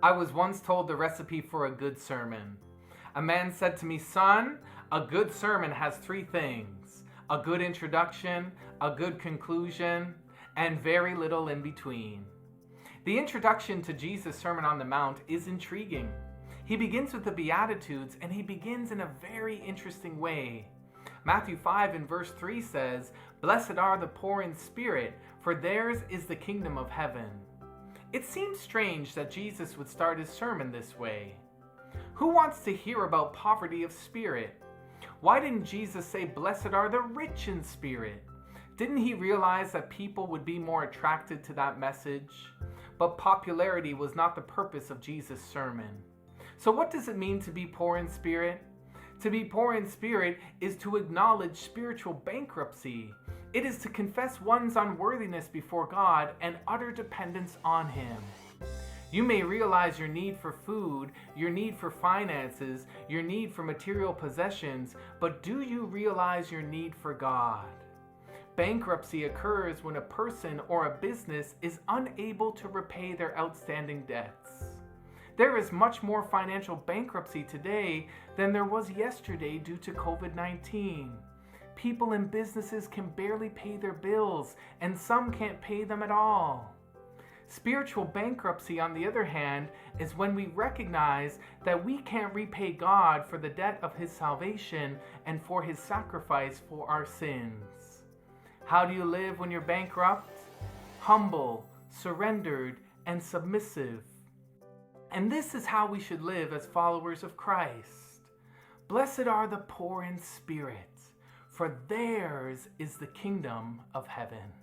I was once told the recipe for a good sermon. A man said to me, "Son, a good sermon has three things: a good introduction, a good conclusion, and very little in between." The introduction to Jesus' Sermon on the Mount is intriguing. He begins with the beatitudes, and he begins in a very interesting way. Matthew 5 and verse 3 says, "Blessed are the poor in spirit, for theirs is the kingdom of heaven." It seems strange that Jesus would start his sermon this way. Who wants to hear about poverty of spirit? Why didn't Jesus say, "Blessed are the rich in spirit"? Didn't he realize that people would be more attracted to that message? But popularity was not the purpose of Jesus' sermon. So what does it mean to be poor in spirit? To be poor in spirit is to acknowledge spiritual bankruptcy. It is to confess one's unworthiness before God and utter dependence on Him. You may realize your need for food, your need for finances, your need for material possessions, but do you realize your need for God? Bankruptcy occurs when a person or a business is unable to repay their outstanding debts. There is much more financial bankruptcy today than there was yesterday due to COVID-19. People and businesses can barely pay their bills, and some can't pay them at all. Spiritual bankruptcy, on the other hand, is when we recognize that we can't repay God for the debt of His salvation and for His sacrifice for our sins. How do you live when you're bankrupt? Humble, surrendered, and submissive. And this is how we should live as followers of Christ. Blessed are the poor in spirit, for theirs is the kingdom of heaven.